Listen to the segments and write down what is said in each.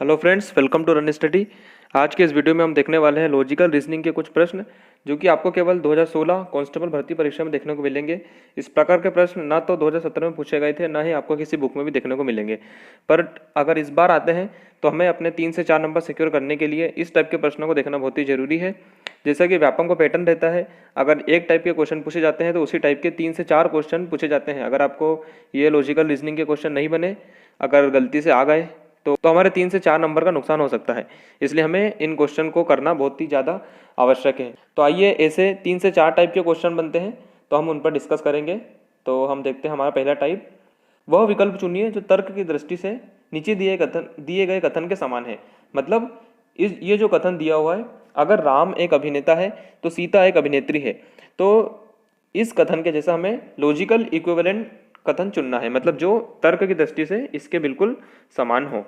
Hello friends, welcome to run study. आज के इस वीडियो में हम देखने वाले हैं लॉजिकल रीजनिंग के कुछ प्रश्न जो कि आपको केवल 2016 कांस्टेबल भर्ती परीक्षा में देखने को मिलेंगे। इस प्रकार के प्रश्न ना तो 2017 में पूछे गए थे, ना ही आपको किसी बुक में भी देखने को मिलेंगे। पर अगर इस बार आते हैं तो हमें अपने 3 से 4 नंबर सिक्योर करने के लिए इस टाइप के प्रश्नों को देखना बहुत ही जरूरी है। जैसा कि व्यापक को पैटर्न रहता है, अगर एक टाइप के क्वेश्चन पूछे जाते हैं तो उसी टाइप के 3 से 4 क्वेश्चन पूछे जाते हैं। अगर आपको ये लॉजिकल रीजनिंग के क्वेश्चन नहीं बने, अगर गलती से आ गए तो हमारे 3 से 4 नंबर का नुकसान हो सकता है। इसलिए हमें इन क्वेश्चन को करना बहुत ही ज़्यादा आवश्यक है। तो आइए, ऐसे 3 से 4 टाइप के क्वेश्चन बनते हैं तो हम उन पर डिस्कस करेंगे। तो हम देखते हैं हमारा पहला टाइप, वह विकल्प चुनिए जो तर्क की दृष्टि से नीचे दिए गए कथन के समान है। मतलब ये जो कथन दिया हुआ है, अगर राम एक अभिनेता है तो सीता एक अभिनेत्री है, तो इस कथन के जैसा हमें लॉजिकल इक्विवेलेंट कथन चुनना है, मतलब जो तर्क की दृष्टि से इसके बिल्कुल समान हो।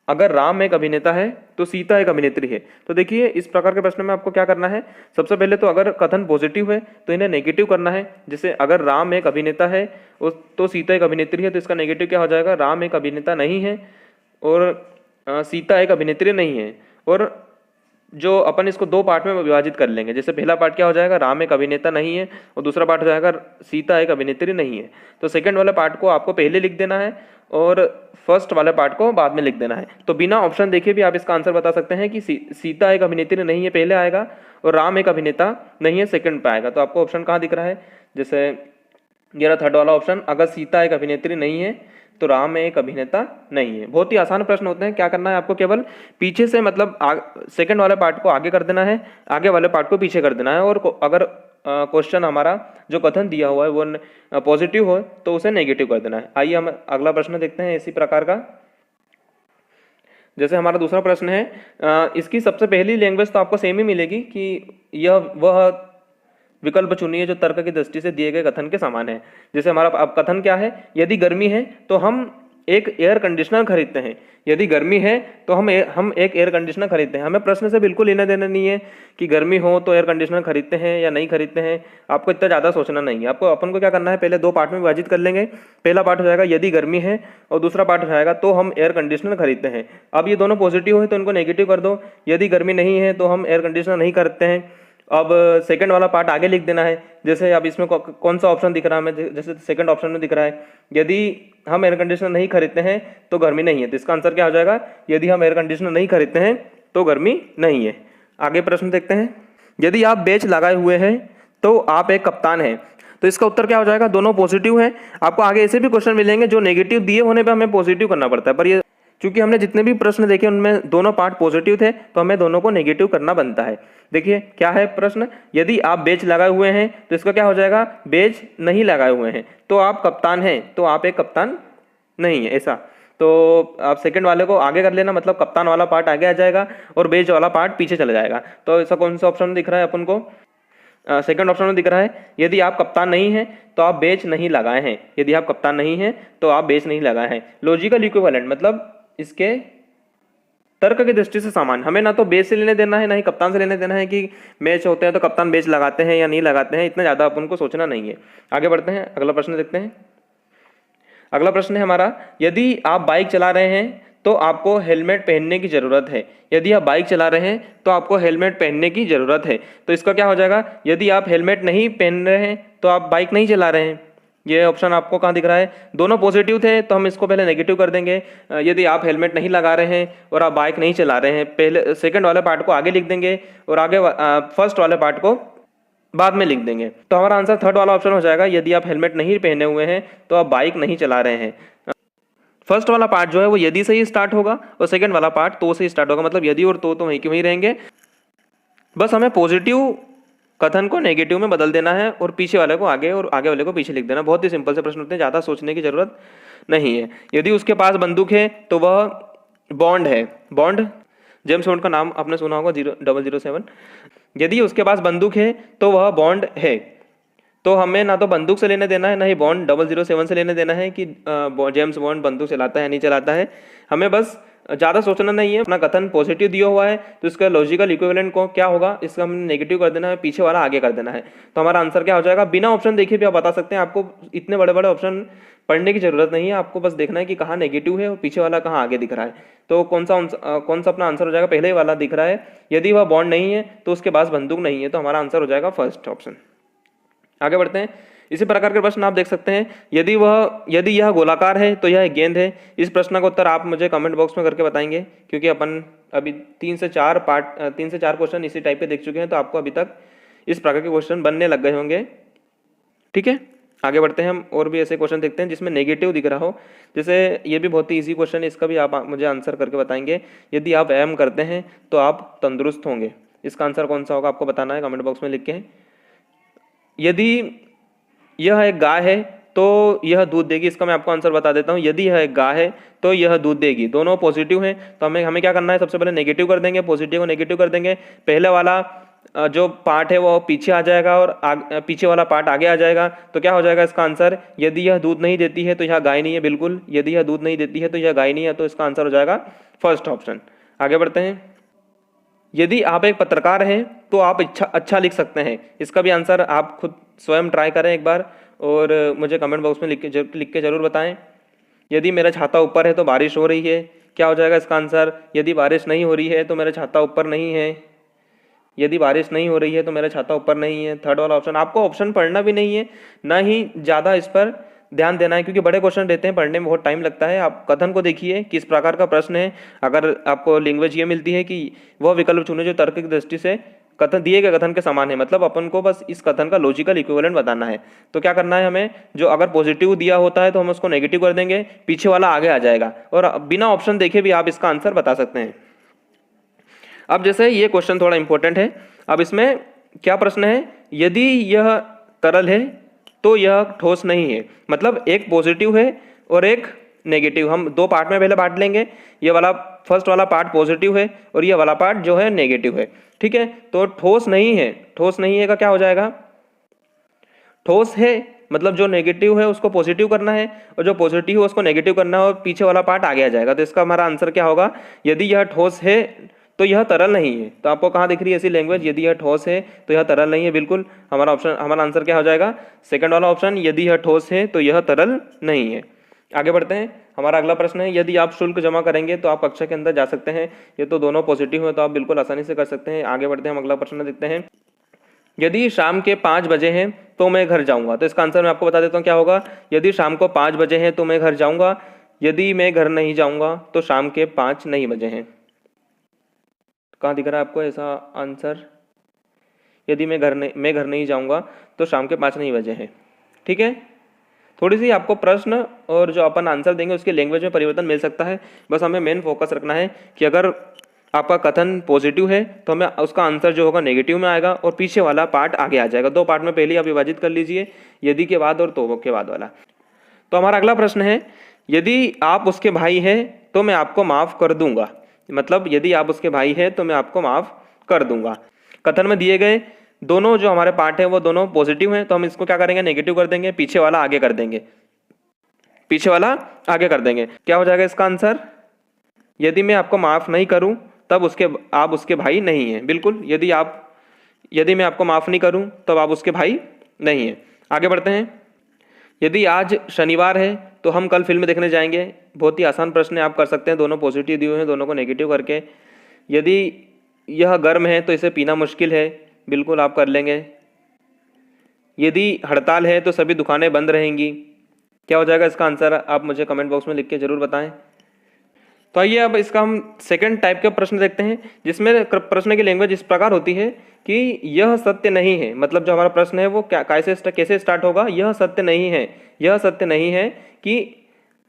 अगर राम एक अभिनेता है तो सीता एक अभिनेत्री है। तो देखिए, इस प्रकार के प्रश्न में आपको क्या करना है, सबसे पहले तो अगर कथन पॉजिटिव है तो इन्हें नेगेटिव करना है। जैसे अगर राम एक अभिनेता है तो सीता एक अभिनेत्री है, तो इसका नेगेटिव क्या हो जाएगा, राम एक अभिनेता नहीं है और सीता एक अभिनेत्री नहीं है। और जो अपन इसको 2 पार्ट में विभाजित कर लेंगे। जैसे पहला पार्ट क्या हो जाएगा, राम एक अभिनेता नहीं है, और दूसरा पार्ट हो जाएगा सीता एक अभिनेत्री नहीं है। तो सेकंड वाले पार्ट को आपको पहले लिख देना है और फर्स्ट वाले पार्ट को बाद में लिख देना है। तो बिना ऑप्शन देखे भी आप इसका आंसर बता सकते हैं कि सीता एक अभिनेत्री नहीं है पहले आएगा, और राम एक अभिनेता नहीं है सेकंड पे आएगा। तो आपको ऑप्शन कहाँ दिख रहा है, जैसे ये रहा थर्ड वाला ऑप्शन, अगर सीता एक अभिनेत्री नहीं है तो राम एक अभिनेता नहीं है। बहुत ही आसान प्रश्न होते हैं। क्या करना है आपको, केवल पीछे से, मतलब सेकंड वाले पार्ट को आगे कर देना है, आगे वाले पार्ट को पीछे कर देना है। और अगर क्वेश्चन हमारा जो कथन दिया हुआ है वो पॉजिटिव हो तो उसे नेगेटिव कर देना है। आइए हम अगला प्रश्न देखते हैं इसी प्रकार का। जैसे हमारा दूसरा प्रश्न है, इसकी सबसे पहली लैंग्वेज तो आपको सेम ही मिलेगी कि यह वह विकल्प चुनिए जो तर्क की दृष्टि से दिए गए कथन के समान है। जैसे हमारा अब कथन क्या है, यदि गर्मी है तो हम एक एयर कंडीशनर खरीदते हैं। यदि गर्मी है तो हम एक एयर कंडीशनर खरीदते हैं। हमें प्रश्न से बिल्कुल लेना देना नहीं है कि गर्मी हो तो एयर कंडीशनर खरीदते हैं या नहीं खरीदते हैं। आपको इतना ज़्यादा सोचना नहीं है। आपको अपन को क्या करना है, पहले 2 पार्ट में विभाजित कर लेंगे। पहला पार्ट हो जाएगा यदि गर्मी है, और दूसरा पार्ट हो जाएगा तो हम एयर कंडीशनर खरीदते हैं। अब ये दोनों पॉजिटिव है तो इनको नेगेटिव कर दो। यदि गर्मी नहीं है तो हम एयर कंडीशनर नहीं खरीदते हैं। अब सेकंड वाला पार्ट आगे लिख देना है। जैसे अब इसमें कौन सा ऑप्शन दिख रहा है हमें, जैसे सेकंड ऑप्शन में दिख रहा है यदि हम एयर कंडीशनर नहीं खरीदते हैं तो गर्मी नहीं है। तो इसका आंसर क्या हो जाएगा, यदि हम एयर कंडीशनर नहीं खरीदते हैं तो गर्मी नहीं है। आगे प्रश्न देखते हैं, यदि आप बैच लगाए हुए हैं तो आप एक कप्तान हैं। तो इसका उत्तर क्या हो जाएगा, दोनों पॉजिटिव है। आपको आगे ऐसे भी क्वेश्चन मिलेंगे जो नेगेटिव दिए होने पर हमें पॉजिटिव करना पड़ता है, पर ये क्योंकि हमने जितने भी प्रश्न देखे उनमें दोनों पार्ट पॉजिटिव थे तो हमें दोनों को नेगेटिव करना बनता है। देखिए क्या है प्रश्न, यदि आप बैच लगाए हुए हैं तो इसका क्या हो जाएगा, बैच नहीं लगाए हुए हैं तो आप कप्तान हैं, तो आप एक कप्तान नहीं है, ऐसा। तो आप सेकंड वाले को आगे कर लेना, मतलब कप्तान वाला पार्ट आगे आ जाएगा और बैच वाला पार्ट पीछे चला जाएगा। तो ऐसा कौन सा ऑप्शन दिख रहा है अपन को, सेकंड ऑप्शन में दिख रहा है, यदि आप कप्तान नहीं हैं तो आप बैच नहीं लगाए हैं। यदि आप कप्तान नहीं हैं तो आप बैच नहीं लगाए हैं। लॉजिकल इक्विवेलेंट मतलब इसके तर्क की दृष्टि से समान। हमें ना तो बेच से लेने देना है, ना ही कप्तान से लेने देना है कि मैच होते हैं तो कप्तान बेच लगाते हैं या नहीं लगाते हैं। इतना ज़्यादा अपन को सोचना नहीं है। आगे बढ़ते हैं, अगला प्रश्न देखते हैं। अगला प्रश्न है हमारा, यदि आप बाइक चला रहे हैं तो आपको हेलमेट पहनने की ज़रूरत है। यदि आप बाइक चला रहे हैं तो आपको हेलमेट पहनने की ज़रूरत है। तो इसका क्या हो जाएगा, यदि आप हेलमेट नहीं पहन रहे हैं तो आप बाइक नहीं चला रहे हैं। ये ऑप्शन आपको कहाँ दिख रहा है, दोनों पॉजिटिव थे तो हम इसको पहले नेगेटिव कर देंगे। यदि आप हेलमेट नहीं लगा रहे हैं और आप बाइक नहीं चला रहे हैं, पहले सेकंड वाले पार्ट को आगे लिख देंगे और आगे फर्स्ट वाले पार्ट को बाद में लिख देंगे। तो हमारा आंसर थर्ड वाला ऑप्शन हो जाएगा, यदि आप हेलमेट नहीं पहने हुए हैं तो आप बाइक नहीं चला रहे हैं। फर्स्ट वाला पार्ट जो है वो यदि से ही स्टार्ट होगा और सेकंड वाला पार्ट तो से ही स्टार्ट होगा, मतलब यदि और तो वहीं के वहीं रहेंगे। बस हमें पॉजिटिव कथन को नेगेटिव में बदल देना है और पीछे वाले को आगे और आगे वाले को पीछे लिख देना। बहुत ही सिंपल से प्रश्न होते हैं, ज़्यादा सोचने की जरूरत नहीं है। यदि उसके पास बंदूक है तो वह बॉन्ड है। बॉन्ड, जेम्स बॉन्ड का नाम आपने सुना होगा, 007। यदि उसके पास बंदूक है तो वह बॉन्ड है। तो हमें ना तो बंदूक से लेने देना है, ना ही बॉन्ड 007 से लेने देना है कि जेम्स बॉन्ड बंदूक चलाता है नहीं चलाता है। हमें बस ज़्यादा सोचना नहीं है। अपना कथन पॉजिटिव दिया हुआ है तो इसका लॉजिकल इक्विवेलेंट को क्या होगा, इसका हमने नेगेटिव कर देना है, पीछे वाला आगे कर देना है। तो हमारा आंसर क्या हो जाएगा, बिना ऑप्शन देखे भी आप बता सकते हैं। आपको इतने बड़े बड़े ऑप्शन पढ़ने की जरूरत नहीं है, आपको बस देखना है कि कहाँ नेगेटिव है और पीछे वाला कहाँ आगे दिख रहा है। तो कौन सा अपना आंसर हो जाएगा, पहले ही वाला दिख रहा है। यदि वह बॉन्ड नहीं है तो उसके पास बंदूक नहीं है, तो हमारा आंसर हो जाएगा फर्स्ट ऑप्शन। आगे बढ़ते हैं। इसी प्रकार के प्रश्न आप देख सकते हैं। यदि यह गोलाकार है तो यह एक गेंद है। इस प्रश्न का उत्तर आप मुझे कमेंट बॉक्स में करके बताएंगे, क्योंकि अपन अभी 3 से 4 क्वेश्चन इसी टाइप के देख चुके हैं, तो आपको अभी तक इस प्रकार के क्वेश्चन बनने लग गए होंगे। ठीक है, आगे बढ़ते हैं हम और भी ऐसे क्वेश्चन देखते हैं जिसमें नेगेटिव दिख रहा हो। जैसे ये भी बहुत ही इजी क्वेश्चन है, इसका भी आप मुझे आंसर करके बताएंगे। यदि आप व्यायाम करते हैं तो आप तंदुरुस्त होंगे। इसका आंसर कौन सा होगा आपको बताना है, कमेंट बॉक्स में लिख के। यदि यह एक गाय है तो यह दूध देगी। इसका मैं आपको आंसर बता देता हूँ। यदि यह एक गाय है तो यह दूध देगी। दोनों पॉजिटिव हैं, तो हमें क्या करना है, सबसे पहले नेगेटिव कर देंगे, पॉजिटिव को नेगेटिव कर देंगे। पहले वाला जो पार्ट है वो पीछे आ जाएगा और पीछे वाला पार्ट आगे आ जाएगा। तो क्या हो जाएगा इसका आंसर, यदि यह दूध नहीं देती है तो यह गाय नहीं है। बिल्कुल, यदि यह दूध नहीं देती है तो यह गाय नहीं है, तो इसका आंसर हो जाएगा फर्स्ट ऑप्शन। आगे बढ़ते हैं। यदि आप एक पत्रकार हैं तो आप अच्छा लिख सकते हैं। इसका भी आंसर आप खुद स्वयं ट्राई करें एक बार और मुझे कमेंट बॉक्स में लिख के जरूर बताएं। यदि मेरा छाता ऊपर है तो बारिश हो रही है, क्या हो जाएगा इसका आंसर। यदि बारिश नहीं हो रही है तो मेरा छाता ऊपर नहीं है। यदि बारिश नहीं हो रही है तो मेरा छाता ऊपर नहीं है। थर्ड वाला ऑप्शन। आपको ऑप्शन पढ़ना भी नहीं है, ना ही ज़्यादा इस पर ध्यान देना है, क्योंकि बड़े क्वेश्चन रहते हैं, पढ़ने में बहुत टाइम लगता है। आप कथन को देखिए किस प्रकार का प्रश्न है। अगर आपको लैंग्वेज ये मिलती है कि वह विकल्प चुने जो तर्क की दृष्टि से कथन दिए गए कथन के समान है, मतलब अपन को बस इस कथन का लॉजिकल इक्विवेलेंट बताना है। तो क्या करना है हमें, जो अगर पॉजिटिव दिया होता है तो हम उसको नेगेटिव कर देंगे, पीछे वाला आगे आ जाएगा, और बिना ऑप्शन देखे भी आप इसका आंसर बता सकते हैं। अब जैसे ये क्वेश्चन थोड़ा इंपॉर्टेंट है। अब इसमें क्या प्रश्न है, यदि यह तरल है तो यह ठोस नहीं है। मतलब एक पॉजिटिव है और एक नेगेटिव। हम दो पार्ट में पहले बांट लेंगे। ये वाला फर्स्ट वाला पार्ट पॉजिटिव है और ये वाला पार्ट जो है नेगेटिव है। ठीक है, तो ठोस नहीं है। ठोस नहीं है का क्या हो जाएगा, ठोस है मतलब जो नेगेटिव है उसको पॉजिटिव करना है और जो पॉजिटिव है उसको नेगेटिव करना है और पीछे वाला पार्ट आगे आ जाएगा। तो इसका हमारा आंसर क्या होगा, यदि यह ठोस है तो यह तरल नहीं है। तो आपको कहाँ दिख रही है ऐसी लैंग्वेज, यदि यह ठोस है तो यह तरल नहीं है। बिल्कुल, हमारा आंसर क्या हो जाएगा, सेकंड वाला ऑप्शन, यदि यह ठोस है तो यह तरल नहीं है। आगे बढ़ते हैं। हमारा अगला प्रश्न है, यदि आप शुल्क जमा करेंगे तो आप कक्षा के अंदर जा सकते हैं। ये तो दोनों पॉजिटिव है, तो आप बिल्कुल आसानी से कर सकते हैं। आगे बढ़ते हैं, हम अगला प्रश्न देखते हैं। यदि शाम के 5 बजे हैं तो मैं घर जाऊंगा। तो इसका आंसर मैं आपको बता देता हूँ क्या होगा। यदि शाम को 5 बजे हैं तो मैं घर जाऊंगा। यदि मैं घर नहीं जाऊंगा तो शाम के 5 नहीं बजे हैं। कहाँ दिख रहा है आपको ऐसा आंसर, यदि मैं घर नहीं जाऊंगा तो शाम के 5 नहीं बजे हैं। ठीक है, थोड़ी सी आपको प्रश्न और जो अपन आंसर देंगे उसके लैंग्वेज में परिवर्तन मिल सकता है। बस हमें मेन फोकस रखना है कि अगर आपका कथन पॉजिटिव है तो हमें उसका आंसर जो होगा नेगेटिव में आएगा और पीछे वाला पार्ट आगे आ जाएगा। दो पार्ट में पहले आप विभाजित कर लीजिए, यदि के बाद और तो के बाद वाला। तो हमारा अगला प्रश्न है, यदि आप उसके भाई हैं तो मैं आपको माफ़ कर दूंगा। मतलब यदि आप उसके भाई हैं तो मैं आपको माफ़ कर दूंगा। कथन में दिए गए दोनों जो हमारे पार्ट है वो दोनों पॉजिटिव हैं, तो हम इसको क्या करेंगे, नेगेटिव कर देंगे, पीछे वाला आगे कर देंगे। पीछे वाला आगे कर देंगे, क्या हो जाएगा इसका आंसर, यदि मैं आपको माफ़ नहीं करूं तब आप उसके भाई नहीं हैं। बिल्कुल, यदि मैं आपको माफ़ नहीं करूं तब आप उसके भाई नहीं हैं। आगे बढ़ते हैं। यदि आज शनिवार है तो हम कल फिल्म देखने जाएंगे। बहुत ही आसान प्रश्न है, आप कर सकते हैं। दोनों पॉजिटिव दिए हुए हैं, दोनों को नेगेटिव करके। यदि यह गर्म है तो इसे पीना मुश्किल है। बिल्कुल आप कर लेंगे। यदि हड़ताल है तो सभी दुकानें बंद रहेंगी। क्या हो जाएगा इसका आंसर, आप मुझे कमेंट बॉक्स में लिख के जरूर बताएं। तो आइए अब इसका हम सेकंड टाइप के प्रश्न देखते हैं, जिसमें प्रश्न की लैंग्वेज इस प्रकार होती है कि यह सत्य नहीं है। मतलब जो हमारा प्रश्न है वो कैसे स्टार्ट होगा, यह सत्य नहीं है। यह सत्य नहीं है कि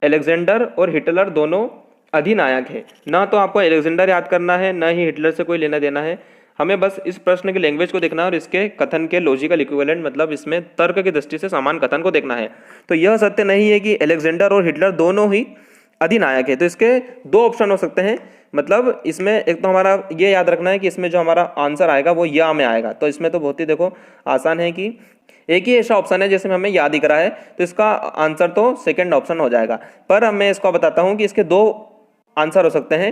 अलेक्जेंडर और हिटलर दोनों अधिनायक है। ना तो आपको अलेक्जेंडर याद करना है, ना ही हिटलर से कोई लेना देना है। हमें बस इस प्रश्न की लैंग्वेज को देखना है और इसके कथन के लॉजिकल इक्विवेलेंट, मतलब इसमें तर्क की दृष्टि से समान कथन को देखना है। तो यह सत्य नहीं है कि अलेक्जेंडर और हिटलर दोनों ही अधिनायक है। तो इसके दो ऑप्शन हो सकते हैं। मतलब इसमें एक तो हमारा ये याद रखना है कि इसमें जो हमारा आंसर आएगा वो या में आएगा। तो इसमें तो बहुत ही देखो आसान है कि एक ही ऐसा ऑप्शन है जैसे हमें याद दिख रहा है, तो इसका आंसर तो सेकंड ऑप्शन हो जाएगा। पर मैं इसको बताता हूँ कि इसके दो आंसर हो सकते हैं,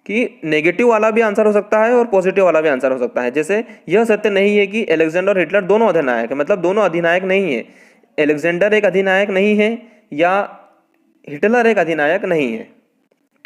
कि नेगेटिव वाला भी आंसर हो सकता है और पॉजिटिव वाला भी आंसर हो सकता है। जैसे यह सत्य नहीं है कि अलेक्जेंडर और हिटलर दोनों अधिनायक है, मतलब दोनों अधिनायक नहीं है। अलेक्जेंडर एक अधिनायक नहीं है या हिटलर एक अधिनायक नहीं है।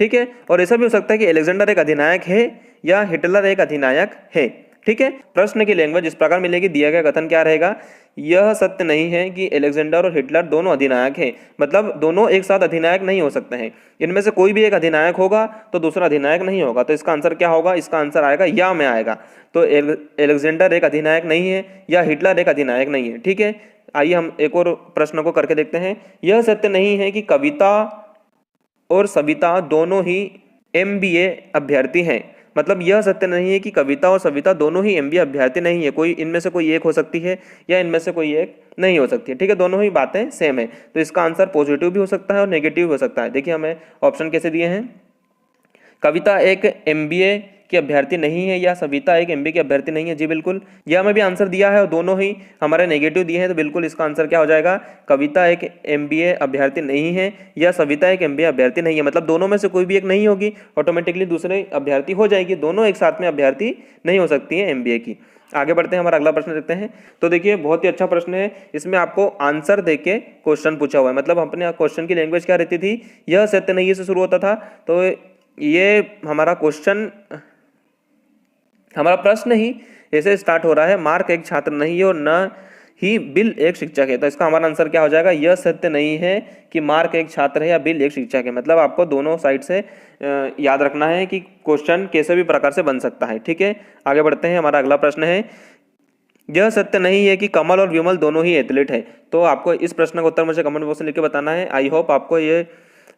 ठीक है। और ऐसा भी हो सकता है कि अलेक्जेंडर एक अधिनायक है या हिटलर एक अधिनायक है, ठीक है। प्रश्न की लैंग्वेज इस प्रकार मिलेगी, दिया गया कथन क्या रहेगा, यह सत्य नहीं है कि अलेक्जेंडर और हिटलर दोनों अधिनायक हैं, मतलब दोनों एक साथ अधिनायक नहीं हो सकते हैं, इनमें से कोई भी एक अधिनायक होगा तो दूसरा अधिनायक नहीं होगा। तो इसका आंसर क्या होगा, इसका आंसर आएगा या में आएगा। तो अलेक्जेंडर एक अधिनायक नहीं है या हिटलर एक अधिनायक नहीं है, ठीक है। आइए हम एक और प्रश्न को करके देखते हैं। यह सत्य नहीं है कि कविता और सविता दोनों ही MBA अभ्यर्थी हैं, मतलब यह सत्य नहीं है कि कविता और सविता दोनों ही MBA अभ्यर्थी नहीं है, कोई इनमें से कोई एक हो सकती है या इनमें से कोई एक नहीं हो सकती है, ठीक है। दोनों ही बातें सेम है, तो इसका आंसर पॉजिटिव भी हो सकता है और नेगेटिव भी हो सकता है। देखिए हमें ऑप्शन कैसे दिए हैं, कविता एक MBA की अभ्यर्थी नहीं है या सविता एक MBA की अभ्यर्थी नहीं है, जी बिल्कुल। यह हमें भी आंसर दिया है और दोनों ही हमारे नेगेटिव दिए हैं, तो बिल्कुल इसका आंसर क्या हो जाएगा, कविता एक MBA अभ्यर्थी नहीं है या सविता एक MBA अभ्यर्थी नहीं है, मतलब दोनों में से कोई भी एक नहीं होगी, ऑटोमेटिकली दूसरे अभ्यर्थी हो जाएगी, दोनों एक साथ में अभ्यर्थी नहीं हो सकती है MBA की। आगे बढ़ते हैं, हमारा अगला प्रश्न देखते हैं। तो देखिए बहुत ही अच्छा प्रश्न है, इसमें आपको आंसर देके क्वेश्चन पूछा हुआ है, मतलब अपने क्वेश्चन की लैंग्वेज क्या रहती थी, यह सत्य नहीं से शुरू होता था। तो ये हमारा क्वेश्चन, हमारा प्रश्न ही ऐसे स्टार्ट हो रहा है, मार्क एक छात्र नहीं है और न ही बिल एक शिक्षक है। तो इसका हमारा आंसर क्या हो जाएगा, यह सत्य नहीं है कि मार्क एक छात्र है या बिल एक शिक्षक है। मतलब आपको दोनों साइड से याद रखना है कि क्वेश्चन कैसे भी प्रकार से बन सकता है, ठीक है। आगे बढ़ते हैं, हमारा अगला प्रश्न है, यह सत्य नहीं है कि कमल और विमल दोनों ही एथलीट है। तो आपको इस प्रश्न का उत्तर मुझे कमेंट बॉक्स में लिख के बताना है। आई होप आपको ये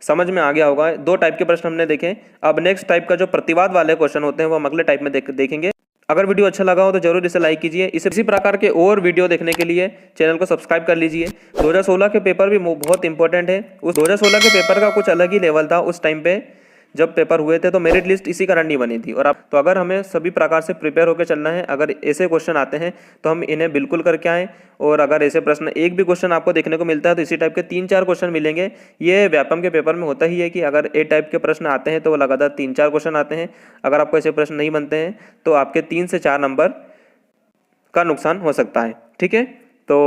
समझ में आ गया होगा। दो टाइप के प्रश्न हमने देखे, अब नेक्स्ट टाइप का जो प्रतिवाद वाले क्वेश्चन होते हैं वो हम अगले टाइप में देखेंगे। अगर वीडियो अच्छा लगा हो तो जरूर इसे लाइक कीजिए। इसी प्रकार के और वीडियो देखने के लिए चैनल को सब्सक्राइब कर लीजिए। 2016 के पेपर भी बहुत इंपॉर्टेंट है, उस 2016 के पेपर का कुछ अलग ही लेवल था उस टाइम पे जब पेपर हुए थे, तो मेरिट लिस्ट इसी कारण नहीं बनी थी। और अब तो अगर हमें सभी प्रकार से प्रिपेयर होकर चलना है, अगर ऐसे क्वेश्चन आते हैं तो हम इन्हें बिल्कुल करके आएँ। और अगर ऐसे प्रश्न एक भी क्वेश्चन आपको देखने को मिलता है तो इसी टाइप के 3-4 क्वेश्चन मिलेंगे। ये व्यापम के पेपर में होता ही है कि अगर ए टाइप के प्रश्न आते हैं तो वो लगातार 3-4 क्वेश्चन आते हैं। अगर आपको ऐसे प्रश्न नहीं बनते हैं तो आपके 3 से 4 नंबर का नुकसान हो सकता है, ठीक है। तो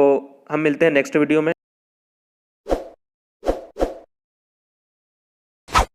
हम मिलते हैं नेक्स्ट वीडियो में।